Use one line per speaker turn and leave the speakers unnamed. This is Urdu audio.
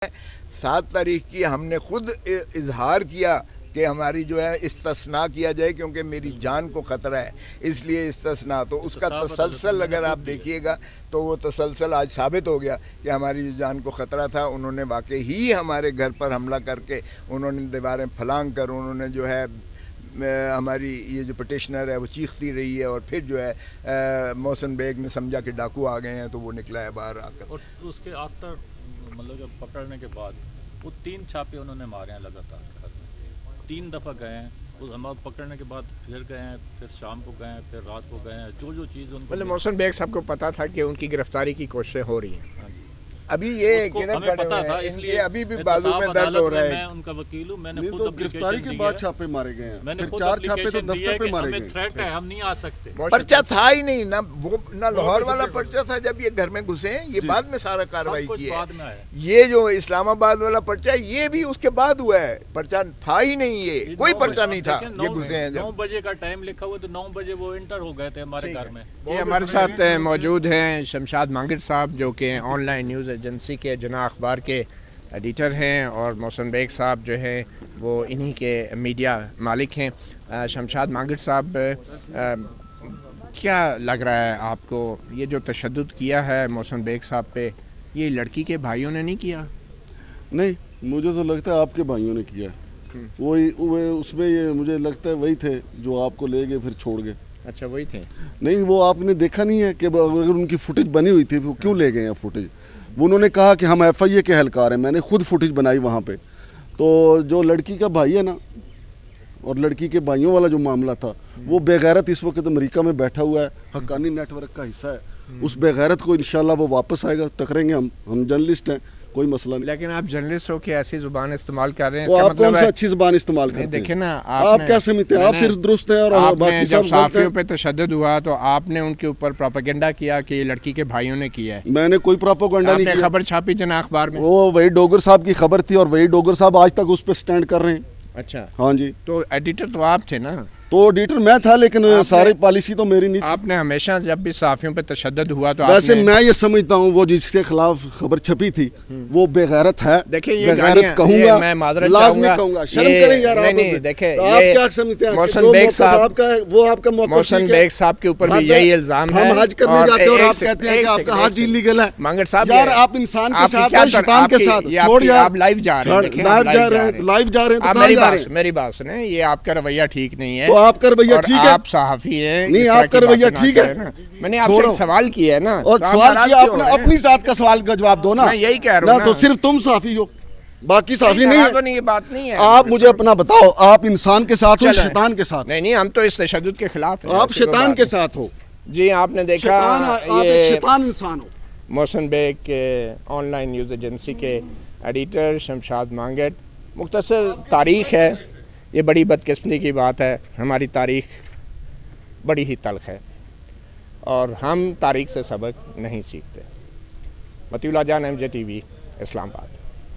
7 تاریخ کی ہم نے خود اظہار کیا کہ ہماری جو ہے استثناء کیا جائے کیونکہ میری جان کو خطرہ ہے، اس لیے استثناء. تو اس کا تسلسل اگر آپ دیکھیے گا تو وہ تسلسل آج ثابت ہو گیا کہ ہماری جان کو خطرہ تھا. انہوں نے واقعی ہی ہمارے گھر پر حملہ کر کے انہوں نے دیواریں پھلانگ کر انہوں نے جو ہے ہماری یہ جو پٹیشنر ہے وہ چیختی رہی ہے، اور پھر جو ہے محسن بیگ نے سمجھا کہ ڈاکو آ گئے ہیں تو وہ نکلا ہے باہر آ کر.
اور اس کے آفٹر مطلب جب پکڑنے کے بعد وہ 3 چھاپے انہوں نے مارے ہیں لگاتار، 3 دفعہ گئے ہیں. ہم پکڑنے کے بعد پھر گئے ہیں، پھر شام کو گئے ہیں، پھر رات کو گئے ہیں. جو چیز ان کو
مطلب محسن بیگ صاحب کو پتا تھا کہ ان کی گرفتاری کی کوششیں ہو رہی ہیں.
ابھی یہ
ہمیں پتا تھا، اس لیے
ابھی بھی بازو میں درد ہو رہا ہے.
میں ان کا وکیل ہوں، میں نے خود
گرفتاری کے بعد چھاپے مارے گئے ہیں.
میں نے
پھر
خود
4 چھاپے تو دفتر پہ مارے
ہمیں
گئے.
تھریٹ ہے، ہم نہیں آ سکتے.
پرچہ تھا ہی نہیں نا، وہ نہ لاہور والا پرچہ تھا جب یہ گھر میں گھسے ہیں، یہ بعد میں سارا کاروائی کی ہے. یہ جو اسلام آباد والا پرچہ یہ بھی اس کے بعد ہوا ہے، پرچہ تھا ہی نہیں، یہ کوئی پرچہ نہیں تھا. یہ گھسے ہیں جب
9 بجے کا ٹائم لکھا ہوا تو 9 بجے وہ انٹر ہو گئے تھے ہمارے گھر میں.
یہ ہمارے ساتھ موجود ہیں شمشاد مانگڑ صاحب جو کہ آن لائن نیوز ایجنسی کے جناح اخبار کے ایڈیٹر ہیں، اور محسن بیگ صاحب جو ہیں وہ انہی کے میڈیا مالک ہیں. شمشاد مانگڑ صاحب، کیا لگ رہا ہے آپ کو یہ جو تشدد کیا ہے محسن بیگ صاحب پہ، یہ لڑکی کے بھائیوں نے نہیں کیا؟
نہیں، مجھے تو لگتا ہے آپ کے بھائیوں نے کیا. وہی اس میں یہ مجھے لگتا ہے وہی تھے جو آپ کو لے گئے پھر چھوڑ گئے.
اچھا، وہی تھے.
نہیں، وہ آپ نے دیکھا نہیں ہے کہ اگر ان کی فوٹیج بنی ہوئی تھی وہ کیوں لے گئے ہیں فوٹیج. وہ انہوں نے کہا کہ ہم ایف آئی اے کے اہلکار ہیں، میں نے خود فوٹیج بنائی وہاں پہ. تو جو لڑکی کا بھائی ہے نا، اور لڑکی کے بھائیوں والا جو معاملہ تھا، وہ بے غیرت اس وقت امریکہ میں بیٹھا ہوا ہے، حقانی نیٹ ورک کا حصہ ہے. اس بے غیرت کو انشاءاللہ وہ واپس آئے گا، ٹکریں گے. ہم جرنلسٹ ہیں، کوئی مسئلہ نہیں.
لیکن آپ جرنلسٹ ہو کے ایسی زبان استعمال کر رہے ہیں،
وہ آپ کون سا اچھی زبان استعمال کرتے ہیں؟
دیکھیں نا،
آپ کیا سمجھتے ہیں؟ آپ صرف درست ہیں اور باقی
جب
سب
صحافیوں پہ تشدد ہوا تو آپ نے ان کے اوپر پروپیگنڈا کیا کہ یہ لڑکی کے بھائیوں نے کیا ہے.
میں نے کوئی پروپیگنڈا نہیں کیا.
خبر چھاپی جناح اخبار میں،
وہ وہی ڈوگر صاحب کی خبر تھی، اور وہی ڈوگر صاحب آج تک اس پہ سٹینڈ کر رہے ہیں.
اچھا،
ہاں جی.
تو ایڈیٹر تو آپ تھے نا؟
تو ایڈیٹر میں تھا، لیکن ساری پالیسی تو میری نہیں تھی.
آپ نے ہمیشہ جب بھی صحافیوں پہ تشدد ہوا تو
ویسے میں یہ سمجھتا ہوں وہ جس کے خلاف خبر چھپی تھی وہ بے غیرت ہے.
دیکھیں،
بے غیرت کہوں گا،
میں معذرت
لازمی کہوں گا. شرم کریں یار.
نہیں، دیکھیں،
آپ کیا سمجھتے ہیں؟
محسن بیگ صاحب،
وہ آپ کا موقف،
محسن بیگ صاحب کے اوپر بھی یہی الزام ہے.
ہم حج کرنے جاتے ہیں اور آپ کہتے ہیں کہ آپ کا حج انلیگل ہے.
مانگڑ صاحب،
یار آپ انسان کے ساتھ ہیں، شیطان کے ساتھ. چھوڑ یار،
آپ لائیو جا رہے ہیں،
لائیو جا رہے ہیں تو کہاں جا رہے ہیں؟
میری بات سنیں، یہ آپ کا رویہ ٹھیک نہیں ہے.
تو آپ کا رویہ ٹھیک ہے؟
آپ صحافی ہیں،
نہیں، آپ کا رویہ ٹھیک ہے.
میں نے آپ سے ایک سوال کیا ہے نا،
اور سوال کیا، اپنی ذات کا سوال کا جواب دو نا.
میں یہی کہہ رہا ہوں
تو صرف تم صحافی ہو، باقی صحافی نہیں ہے.
یہ بات نہیں ہے.
آپ مجھے اپنا بتاؤ، آپ انسان کے ساتھ ہو شیطان کے ساتھ؟
نہیں، ہم تو اس تشدد کے خلاف ہیں.
آپ شیطان کے ساتھ ہو.
جی، آپ نے دیکھا
آپ ایک شیطان انسان ہو.
محسن بیگ کے آن لائن نیوز ایجنسی کے ایڈیٹر شمشاد مانگڑ. مختصر تاریخ ہے، یہ بڑی بدقسمتی کی بات ہے. ہماری تاریخ بڑی ہی تلخ ہے اور ہم تاریخ سے سبق نہیں سیکھتے. مطیع اللہ جان، MJ TV، اسلام آباد.